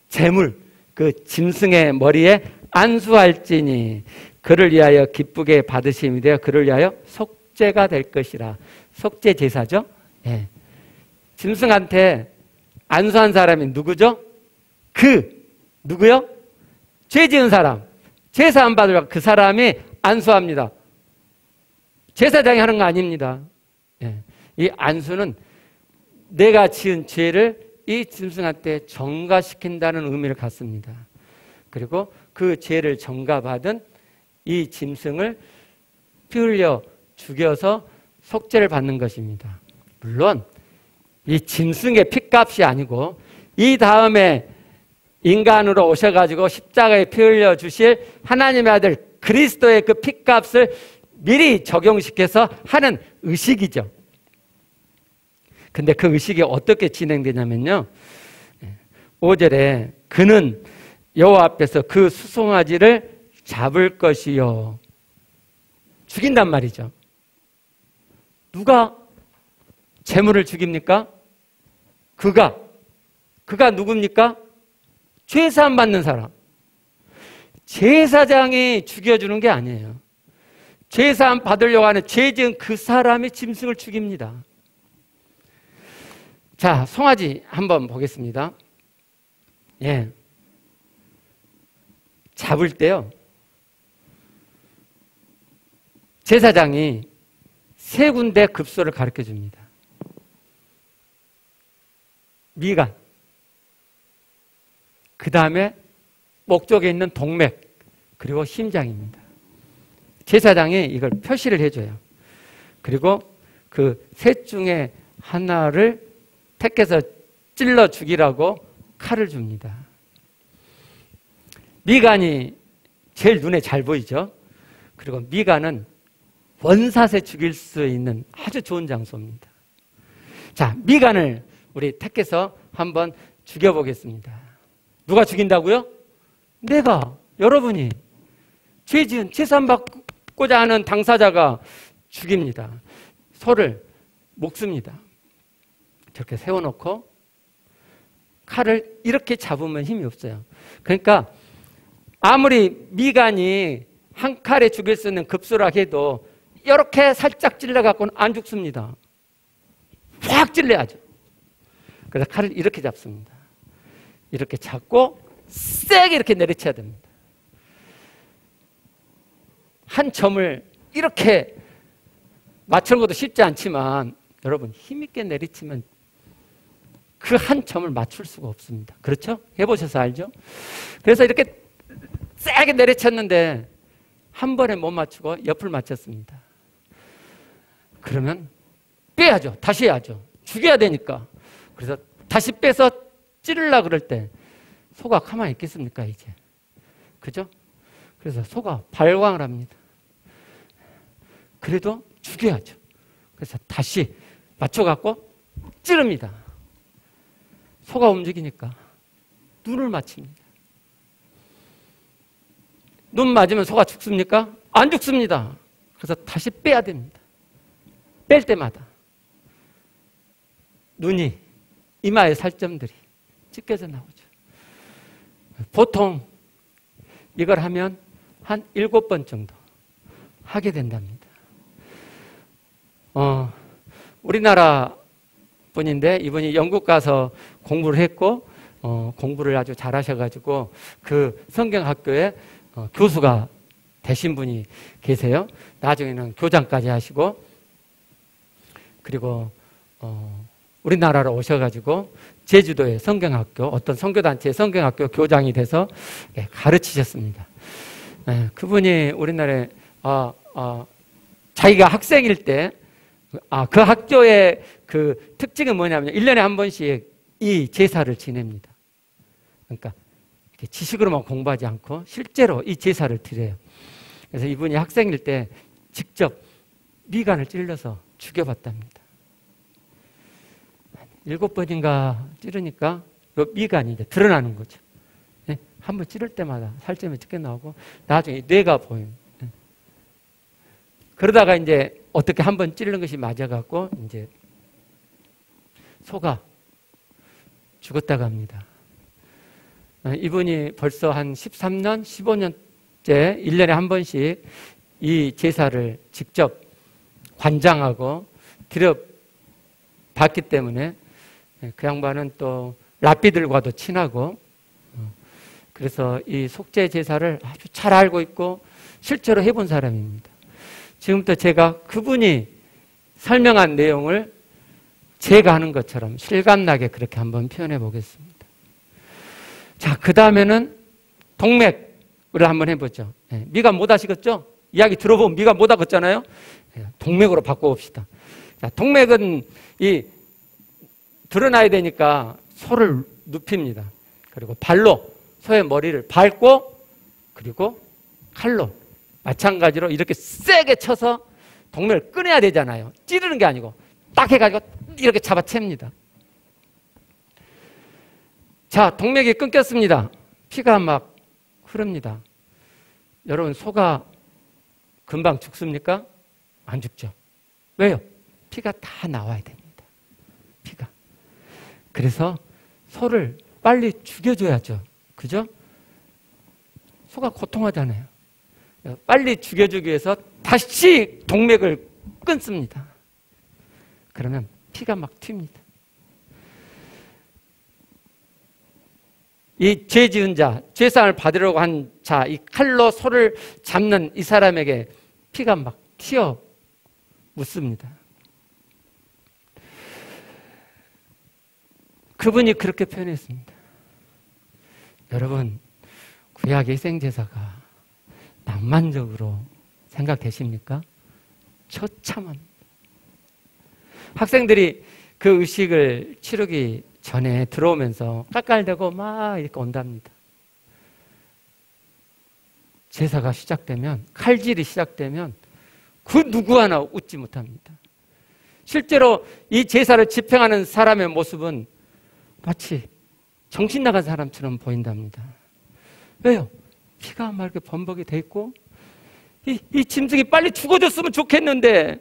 제물, 그 짐승의 머리에 안수할지니 그를 위하여 기쁘게 받으심이 되어 그를 위하여 속죄가 될 것이라. 속죄 제사죠. 예. 짐승한테 안수한 사람이 누구죠? 누구요? 죄 지은 사람. 제사 안 받으려고 그 사람이 안수합니다. 제사장이 하는 거 아닙니다. 예. 이 안수는 내가 지은 죄를 이 짐승한테 전가시킨다는 의미를 갖습니다. 그리고 그 죄를 전가받은 이 짐승을 피 흘려 죽여서 속죄를 받는 것입니다. 물론 이 짐승의 핏값이 아니고 이 다음에 인간으로 오셔가지고 십자가에 피 흘려 주실 하나님의 아들 그리스도의 그 핏값을 미리 적용시켜서 하는 의식이죠. 근데 그 의식이 어떻게 진행되냐면요, 5절에 그는 여호와 앞에서 그 수송아지를 잡을 것이요. 죽인단 말이죠. 누가 제물을 죽입니까? 그가 누굽니까? 죄사함 받는 사람. 제사장이 죽여주는 게 아니에요. 제사함 받으려고 하는 죄 지은 그 사람이 짐승을 죽입니다. 자, 송아지 한번 보겠습니다. 예. 잡을 때요, 제사장이 세 군데 급소를 가르쳐 줍니다. 미간, 그 다음에 목 쪽에 있는 동맥, 그리고 심장입니다. 제사장이 이걸 표시를 해줘요. 그리고 그 셋 중에 하나를 택해서 찔러 죽이라고 칼을 줍니다. 미간이 제일 눈에 잘 보이죠? 그리고 미간은 원사세 죽일 수 있는 아주 좋은 장소입니다. 자, 미간을 우리 택해서 한번 죽여보겠습니다. 누가 죽인다고요? 내가, 여러분이, 죄 지은 제산 받고자 하는 당사자가 죽입니다. 소를 목습니다. 저렇게 세워놓고 칼을 이렇게 잡으면 힘이 없어요. 그러니까 아무리 미간이 한 칼에 죽일 수 있는 급소라 해도 이렇게 살짝 찔러갖고는 안 죽습니다. 확 찔러야죠. 그래서 칼을 이렇게 잡습니다. 이렇게 잡고 세게 이렇게 내리쳐야 됩니다. 한 점을 이렇게 맞추는 것도 쉽지 않지만 여러분, 힘있게 내리치면 그 한 점을 맞출 수가 없습니다. 그렇죠? 해보셔서 알죠? 그래서 이렇게 세게 내리쳤는데 한 번에 못 맞추고 옆을 맞췄습니다. 그러면 빼야죠. 다시 해야죠. 죽여야 되니까. 그래서 다시 빼서 찌르려고 그럴 때 소가 가만히 있겠습니까, 이제? 그죠? 그래서 소가 발광을 합니다. 그래도 죽여야죠. 그래서 다시 맞춰갖고 찌릅니다. 소가 움직이니까 눈을 맞춥니다. 눈 맞으면 소가 죽습니까? 안 죽습니다. 그래서 다시 빼야 됩니다. 뺄 때마다 눈이, 이마의 살점들이 찢겨져 나오죠. 보통 이걸 하면 한 7번 정도 하게 된답니다. 우리나라 분인데 이분이 영국 가서 공부를 했고 공부를 아주 잘하셔가지고 그 성경학교에 교수가 되신 분이 계세요. 나중에는 교장까지 하시고, 그리고 우리나라로 오셔가지고 제주도의 성경학교, 어떤 선교단체의 성경학교 교장이 돼서 가르치셨습니다. 그분이 우리나라에 자기가 학생일 때 그 학교의 그 특징은 뭐냐면 1년에 한 번씩 이 제사를 지냅니다. 그러니까 지식으로만 공부하지 않고 실제로 이 제사를 드려요. 그래서 이분이 학생일 때 직접 미간을 찔러서 죽여봤답니다. 7번인가 찌르니까 그 미간이 이제 드러나는 거죠. 네? 한번 찌를 때마다 살점이 찢겨 나오고 나중에 뇌가 보여요. 네? 그러다가 이제 어떻게 한번 찌르는 것이 맞아갖고 이제 소가 죽었다고 합니다. 이분이 벌써 한 13년, 15년째 1년에 한 번씩 이 제사를 직접 관장하고 드려봤기 때문에 그 양반은 또 랍비들과도 친하고, 그래서 이 속죄 제사를 아주 잘 알고 있고 실제로 해본 사람입니다. 지금부터 제가 그분이 설명한 내용을 제가 하는 것처럼 실감나게 그렇게 한번 표현해 보겠습니다. 자, 그 다음에는 동맥을 한번 해보죠. 미간 못 아시겠죠? 이야기 들어보면 미간 못 아겠잖아요? 동맥으로 바꿔봅시다. 자, 동맥은 드러나야 되니까 소를 눕힙니다. 그리고 발로 소의 머리를 밟고, 그리고 칼로 마찬가지로 이렇게 세게 쳐서 동맥을 끊어야 되잖아요. 찌르는 게 아니고 딱 해가지고 이렇게 잡아챕니다. 자, 동맥이 끊겼습니다. 피가 막 흐릅니다. 여러분, 소가 금방 죽습니까? 안 죽죠. 왜요? 피가 다 나와야 됩니다. 피가. 그래서 소를 빨리 죽여줘야죠. 그죠? 소가 고통하잖아요. 빨리 죽여주기 위해서 다시 동맥을 끊습니다. 그러면 피가 막 튑니다. 이 죄 지은 자, 죄상을 받으려고 한 자, 이 칼로 소를 잡는 이 사람에게 피가 막 튀어 묻습니다. 그분이 그렇게 표현했습니다. 여러분, 구약의 희생제사가 낭만적으로 생각되십니까? 처참합니다. 학생들이 그 의식을 치르기 전에 들어오면서 깔깔대고 막 이렇게 온답니다. 제사가 시작되면, 칼질이 시작되면 그 누구 하나 웃지 못합니다. 실제로 이 제사를 집행하는 사람의 모습은 마치 정신 나간 사람처럼 보인답니다. 왜요? 피가 막 이렇게 범벅이 돼 있고, 이 짐승이 빨리 죽어줬으면 좋겠는데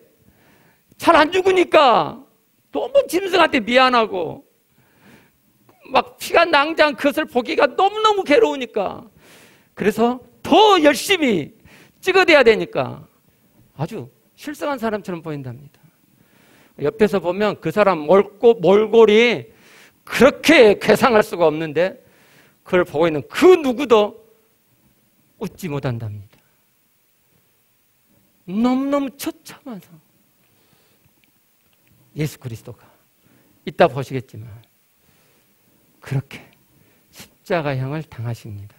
잘 안 죽으니까 너무 짐승한테 미안하고 막 피가 낭자한 그것을 보기가 너무너무 괴로우니까, 그래서 더 열심히 찍어대야 되니까 아주 실성한 사람처럼 보인답니다. 옆에서 보면 그 사람 몰골이 그렇게 괴상할 수가 없는데 그걸 보고 있는 그 누구도 웃지 못한답니다. 너무너무 처참한 상황. 예수 그리스도가 이따 보시겠지만 그렇게 십자가형을 당하십니다.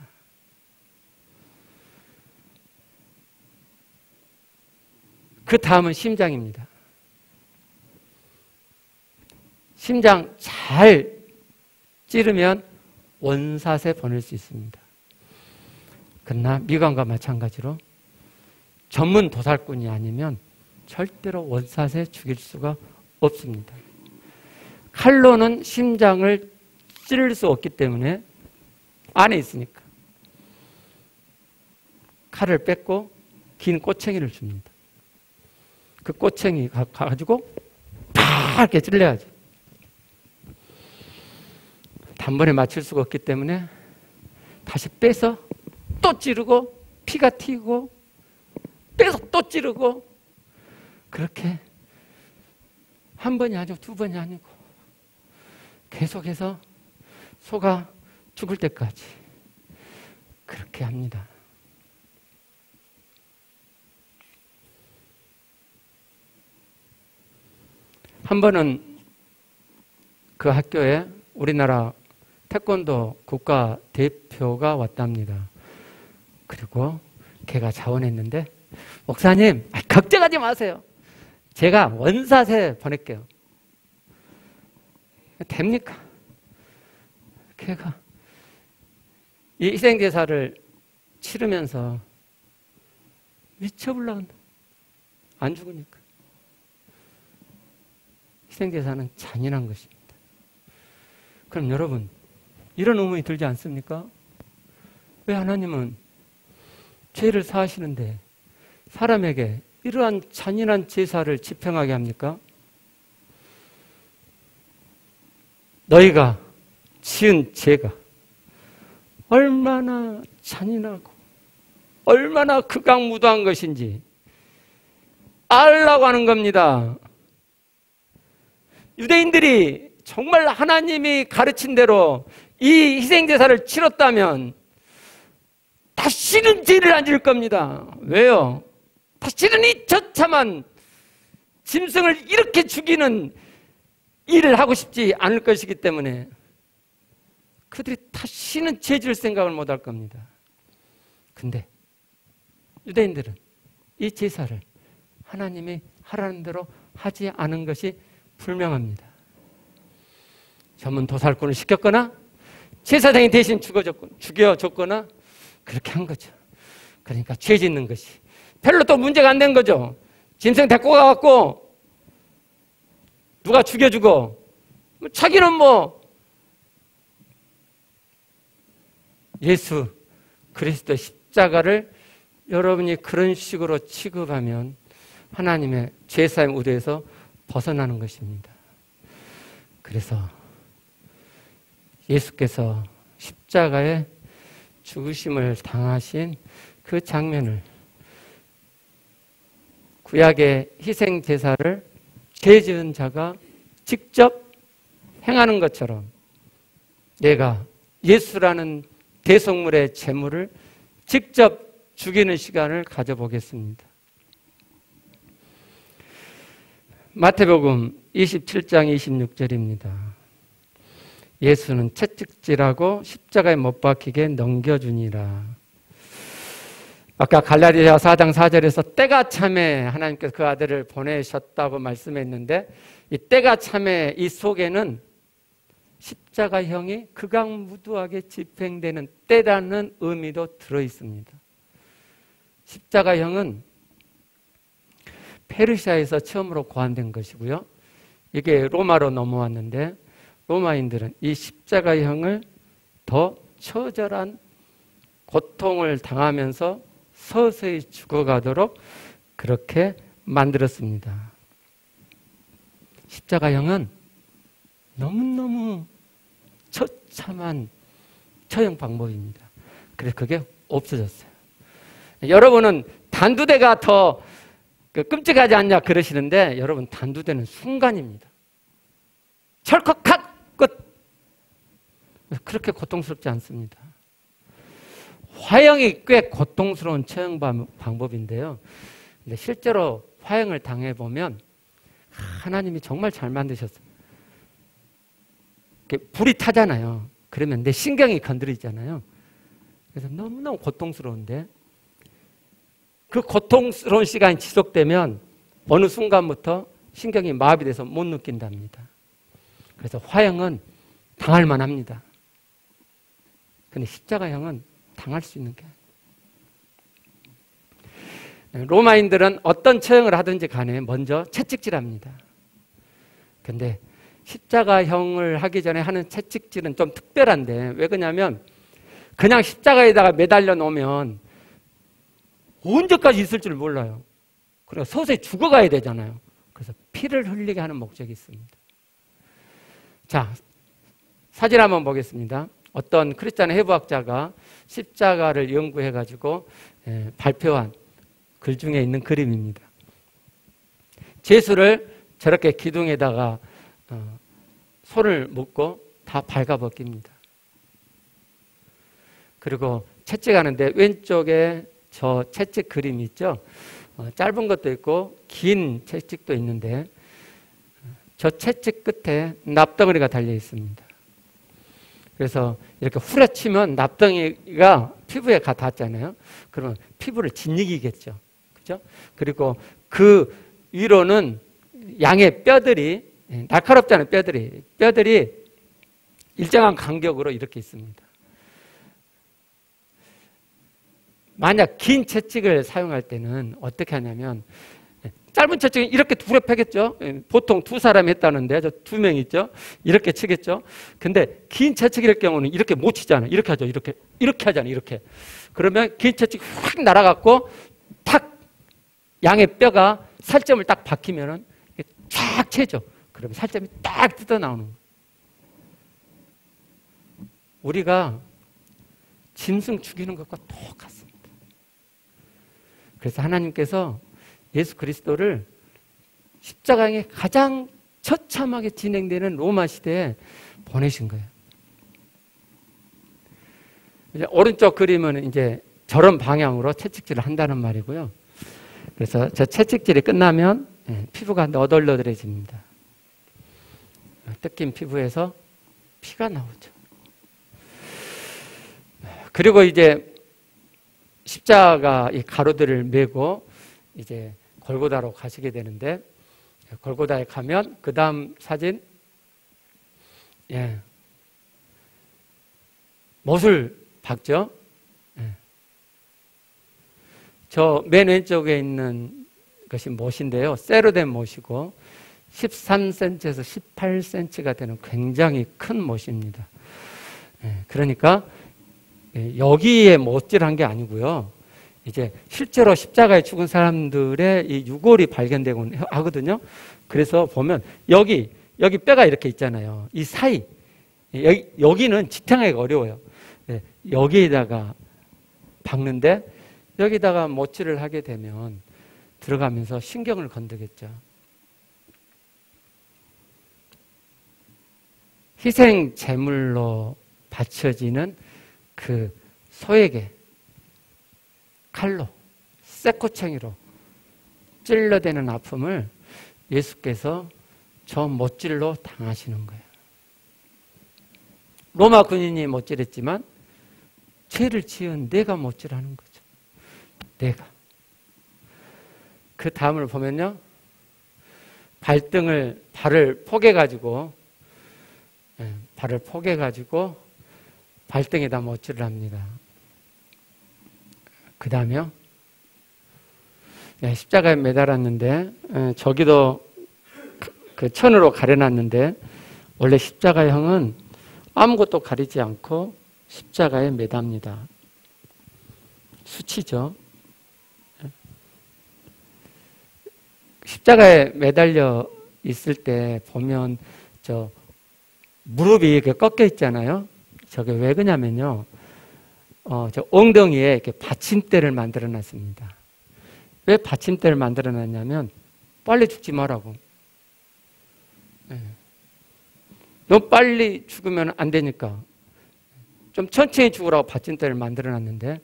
그 다음은 심장입니다. 심장 잘 찌르면 원사세 보낼 수 있습니다. 그러나 미관과 마찬가지로 전문 도살꾼이 아니면 절대로 원사세 죽일 수가 없습니다. 칼로는 심장을 찌를 수 없기 때문에 안에 있으니까 칼을 뺏고 긴 꼬챙이를 줍니다. 그 꼬챙이 가지고 팍 이렇게 찔러야죠. 단번에 맞출 수가 없기 때문에 다시 빼서 또 찌르고 피가 튀고 빼서 또 찌르고, 그렇게 한 번이 아니고 두 번이 아니고 계속해서 소가 죽을 때까지 그렇게 합니다. 한 번은 그 학교에 우리나라 태권도 국가대표가 왔답니다. 그리고 걔가 자원했는데, 목사님, 걱정하지 마세요. 제가 원사세 보낼게요. 됩니까? 걔가 이 희생제사를 치르면서 미쳐 올라간다. 안 죽으니까. 희생제사는 잔인한 것입니다. 그럼 여러분, 이런 의문이 들지 않습니까? 왜 하나님은 죄를 사하시는데 사람에게 이러한 잔인한 제사를 집행하게 합니까? 너희가 지은 죄가 얼마나 잔인하고 얼마나 극악무도한 것인지 알라고 하는 겁니다. 유대인들이 정말 하나님이 가르친 대로 이 희생제사를 치렀다면 다시는 죄를 안 지을 겁니다. 왜요? 다시는 이 처참한 짐승을 이렇게 죽이는 일을 하고 싶지 않을 것이기 때문에 그들이 다시는 죄 지을 생각을 못 할 겁니다. 근데 유대인들은 이 제사를 하나님이 하라는 대로 하지 않은 것이 분명합니다. 전문 도살꾼을 시켰거나 제사장이 대신 죽여줬거나 그렇게 한 거죠. 그러니까 죄 짓는 것이 별로 또 문제가 안 된 거죠. 짐승 데리고 가갖고 누가 죽여주고 자기는 예수 그리스도 십자가를 여러분이 그런 식으로 취급하면 하나님의 죄사의 우대에서 벗어나는 것입니다. 그래서 예수께서 십자가에 죽으심을 당하신 그 장면을, 구약의 희생 제사를 죄 지은 자가 직접 행하는 것처럼 내가 예수라는 대속물의 제물을 직접 죽이는 시간을 가져보겠습니다. 마태복음 27장 26절입니다. 예수는 채찍질하고 십자가에 못 박히게 넘겨주니라. 아까 갈라디아 4장 4절에서 때가 참에 하나님께서 그 아들을 보내셨다고 말씀했는데, 이 때가 참에 이 속에는 십자가형이 극악무도하게 집행되는 때라는 의미도 들어있습니다. 십자가형은 페르시아에서 처음으로 고안된 것이고요. 이게 로마로 넘어왔는데 로마인들은 이 십자가형을 더 처절한 고통을 당하면서 서서히 죽어가도록 그렇게 만들었습니다. 십자가형은 너무너무 처참한 처형 방법입니다. 그래서 그게 없어졌어요. 여러분은 단두대가 더 끔찍하지 않냐 그러시는데, 여러분 단두대는 순간입니다. 철컥 끝. 그렇게 고통스럽지 않습니다. 화형이 꽤 고통스러운 처형 방법인데요. 근데 실제로 화형을 당해보면 하나님이 정말 잘 만드셨어요. 불이 타잖아요. 그러면 내 신경이 건드리잖아요. 그래서 너무너무 고통스러운데, 그 고통스러운 시간이 지속되면 어느 순간부터 신경이 마비돼서 못 느낀답니다. 그래서 화형은 당할 만합니다. 근데 십자가형은 당할 수 있는 게 아니에요. 로마인들은 어떤 처형을 하든지 간에 먼저 채찍질합니다. 근데 십자가형을 하기 전에 하는 채찍질은 좀 특별한데, 왜 그러냐면 그냥 십자가에다가 매달려 놓으면 언제까지 있을 줄 몰라요. 그래서 서서히 죽어가야 되잖아요. 그래서 피를 흘리게 하는 목적이 있습니다. 자, 사진 한번 보겠습니다. 어떤 크리스찬 해부학자가 십자가를 연구해가지고 발표한 글 중에 있는 그림입니다. 제수를 저렇게 기둥에다가 손을 묶고 다 발가벗깁니다. 그리고 채찍하는데 왼쪽에 저 채찍 그림이 있죠. 짧은 것도 있고 긴 채찍도 있는데, 저 채찍 끝에 납덩어리가 달려 있습니다. 그래서 이렇게 후려치면 납덩이가 피부에 닿았잖아요. 그러면 피부를 짓이기겠죠. 그죠? 그리고 그 위로는 양의 뼈들이, 날카롭잖아요. 뼈들이 일정한 간격으로 이렇게 있습니다. 만약 긴 채찍을 사용할 때는 어떻게 하냐면, 짧은 채찍은 이렇게 두려 패겠죠. 보통 두 사람이 했다는데 저 두 명 있죠. 이렇게 치겠죠. 근데 긴 채찍일 경우는 이렇게 못 치잖아요. 이렇게 하죠. 이렇게 하잖아요. 이렇게. 그러면 긴 채찍이 확 날아갔고 탁 양의 뼈가 살점을 딱 박히면은 쫙 채죠. 그러면 살점이 딱 뜯어 나오는 거예요. 우리가 짐승 죽이는 것과 똑같습니다. 그래서 하나님께서 예수 그리스도를 십자가에 가장 처참하게 진행되는 로마 시대에 보내신 거예요. 이제 오른쪽 그림은 이제 저런 방향으로 채찍질을 한다는 말이고요. 그래서 저 채찍질이 끝나면 피부가 너덜너덜해집니다. 뜯긴 피부에서 피가 나오죠. 그리고 이제 십자가 이 가로들을 메고 이제 골고다로 가시게 되는데, 골고다에 가면 그 다음 사진, 못을 박죠. 저 맨 왼쪽에 있는 것이 못인데요. 쇠로 된 못이고 13cm에서 18cm가 되는 굉장히 큰 못입니다. 그러니까 여기에 못질한 게 아니고요. 이제 실제로 십자가에 죽은 사람들의 이 유골이 발견되곤 하거든요. 그래서 보면 여기 뼈가 이렇게 있잖아요. 이 사이, 여기는 지탱하기가 어려워요. 여기에다가 박는데 여기다가 못질을 하게 되면 들어가면서 신경을 건드겠죠. 희생 제물로 바쳐지는 그 소에게 칼로 쇠꼬챙이로 찔러대는 아픔을 예수께서 저 못질로 당하시는 거예요. 로마 군인이 못질했지만 죄를 지은 내가 못질하는 거죠. 내가. 그 다음을 보면요. 발을 포개가지고 발등에다 못질을 합니다. 그 다음에요. 십자가에 매달았는데 저기도 그 천으로 가려놨는데 원래 십자가형은 아무것도 가리지 않고 십자가에 매답니다. 수치죠. 십자가에 매달려 있을 때 보면 저 무릎이 이렇게 꺾여 있잖아요. 저게 왜 그러냐면요. 저 엉덩이에 이렇게 받침대를 만들어 놨습니다. 왜 받침대를 만들어 놨냐면 빨리 죽지 말라고. 너무 빨리 죽으면 안 되니까 좀 천천히 죽으라고 받침대를 만들어 놨는데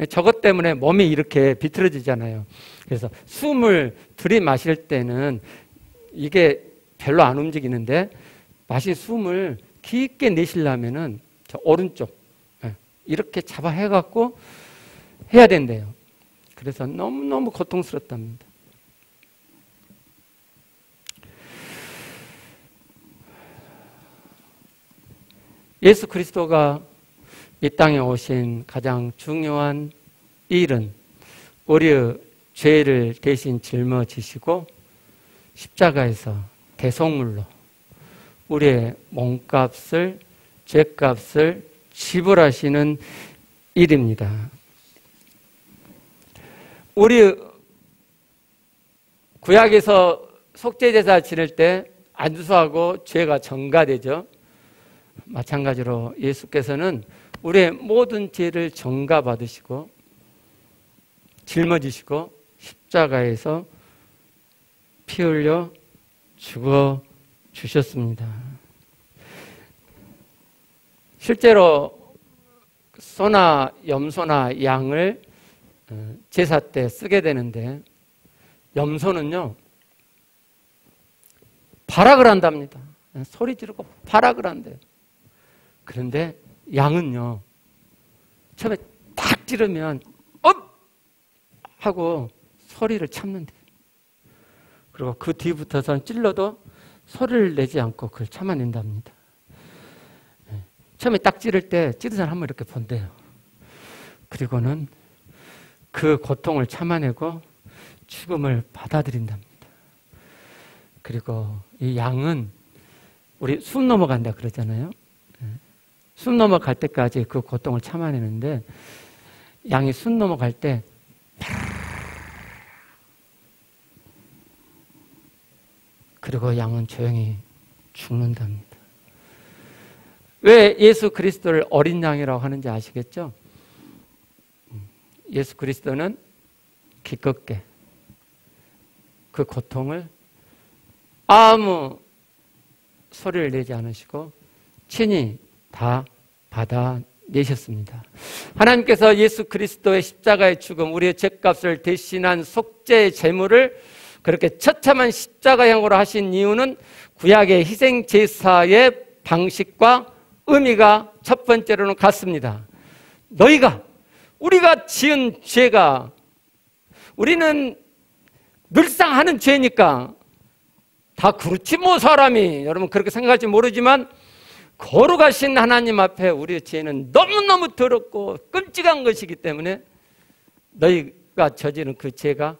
저것 때문에 몸이 이렇게 비틀어지잖아요. 그래서 숨을 들이마실 때는 이게 별로 안 움직이는데 마신 숨을 깊게 내쉬려면은 저 오른쪽 이렇게 잡아 해갖고 해야 된대요. 그래서 너무너무 고통스럽답니다. 예수 그리스도가 이 땅에 오신 가장 중요한 일은 우리의 죄를 대신 짊어지시고 십자가에서 대속물로 우리의 몸값을, 죄값을 지불하시는 일입니다. 우리 구약에서 속죄제사 지낼 때 안수하고 죄가 전가되죠. 마찬가지로 예수께서는 우리의 모든 죄를 전가받으시고 짊어지시고 십자가에서 피 흘려 죽어 주셨습니다. 실제로 소나 염소나 양을 제사 때 쓰게 되는데 염소는요 발악을 한답니다. 소리 지르고 발악을 한대요. 그런데 양은요 처음에 딱 찌르면 하고 소리를 참는데요. 그리고 그 뒤부터선 찔러도 소리를 내지 않고 그걸 참아낸답니다. 처음에 딱 찌를 때 찌른 사람 한번 이렇게 본대요. 그리고는 그 고통을 참아내고 죽음을 받아들인답니다. 그리고 이 양은 우리 숨 넘어간다 그러잖아요. 숨 넘어갈 때까지 그 고통을 참아내는데 양이 숨 넘어갈 때 그리고 양은 조용히 죽는답니다. 왜 예수 그리스도를 어린 양이라고 하는지 아시겠죠? 예수 그리스도는 기껏게 그 고통을 아무 소리를 내지 않으시고 친히 다 받아내셨습니다. 하나님께서 예수 그리스도의 십자가의 죽음, 우리의 죄값을 대신한 속죄의 제물을 그렇게 처참한 십자가형으로 하신 이유는 구약의 희생 제사의 방식과 의미가 첫 번째로는 같습니다. 우리가 지은 죄가 우리는 늘상 하는 죄니까 다 그렇지 뭐 사람이 여러분 그렇게 생각할지 모르지만 거룩하신 하나님 앞에 우리의 죄는 너무너무 더럽고 끔찍한 것이기 때문에 너희가 저지른 그 죄가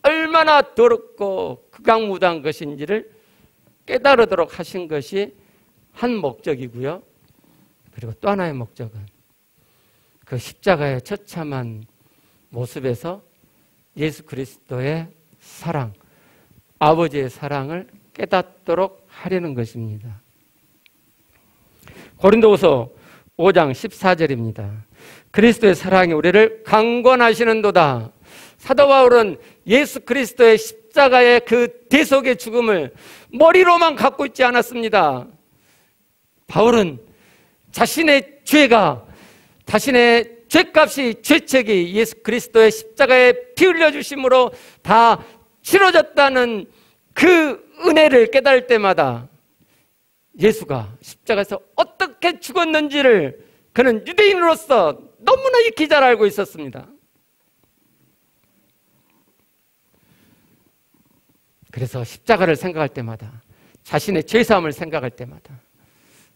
얼마나 더럽고 극악무도한 것인지를 깨달으도록 하신 것이 한 목적이고요. 그리고 또 하나의 목적은 그 십자가의 처참한 모습에서 예수 그리스도의 사랑, 아버지의 사랑을 깨닫도록 하려는 것입니다. 고린도후서 5장 14절입니다. 그리스도의 사랑이 우리를 강권하시는도다. 사도 바울은 예수 그리스도의 십자가의 그 대속의 죽음을 머리로만 갖고 있지 않았습니다. 바울은 자신의 죄가, 자신의 죄값이, 죄책이 예수 그리스도의 십자가에 피 흘려 주심으로 다 치러졌다는 그 은혜를 깨달을 때마다 예수가 십자가에서 어떻게 죽었는지를 그는 유대인으로서 너무나 익히 잘 알고 있었습니다. 그래서 십자가를 생각할 때마다, 자신의 죄사함을 생각할 때마다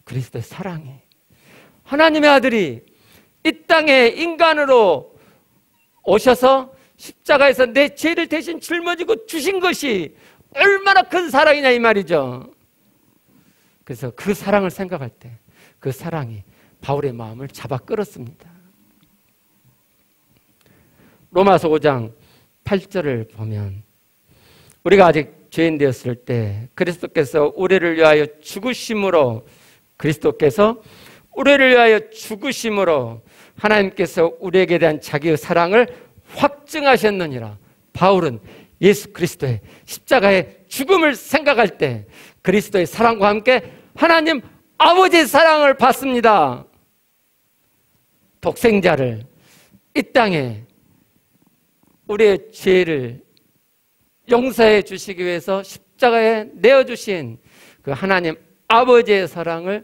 그리스도의 사랑이, 하나님의 아들이 이 땅에 인간으로 오셔서 십자가에서 내 죄를 대신 짊어지고 주신 것이 얼마나 큰 사랑이냐 이 말이죠. 그래서 그 사랑을 생각할 때 그 사랑이 바울의 마음을 잡아 끌었습니다. 로마서 5장 8절을 보면 우리가 아직 죄인 되었을 때 그리스도께서 우리를 위하여 죽으심으로, 그리스도께서 우리를 위하여 죽으심으로 하나님께서 우리에게 대한 자기의 사랑을 확증하셨느니라. 바울은 예수 그리스도의 십자가의 죽음을 생각할 때 그리스도의 사랑과 함께 하나님 아버지의 사랑을 받습니다. 독생자를 이 땅에 우리의 죄를 용서해 주시기 위해서 십자가에 내어주신 그 하나님 아버지의 사랑을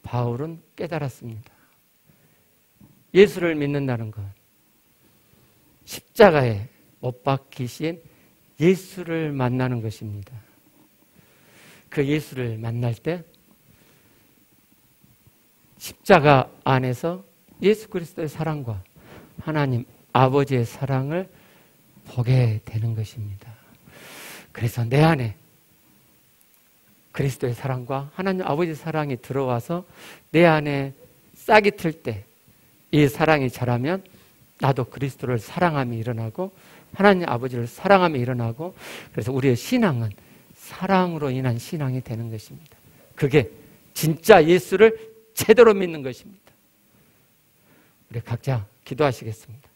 바울은 깨달았습니다. 예수를 믿는다는 것, 십자가에 못 박히신 예수를 만나는 것입니다. 그 예수를 만날 때 십자가 안에서 예수 그리스도의 사랑과 하나님 아버지의 사랑을 보게 되는 것입니다. 그래서 내 안에 그리스도의 사랑과 하나님 아버지의 사랑이 들어와서 내 안에 싹이 틀 때 이 사랑이 자라면 나도 그리스도를 사랑함이 일어나고 하나님 아버지를 사랑함이 일어나고, 그래서 우리의 신앙은 사랑으로 인한 신앙이 되는 것입니다. 그게 진짜 예수를 제대로 믿는 것입니다. 우리 각자 기도하시겠습니다.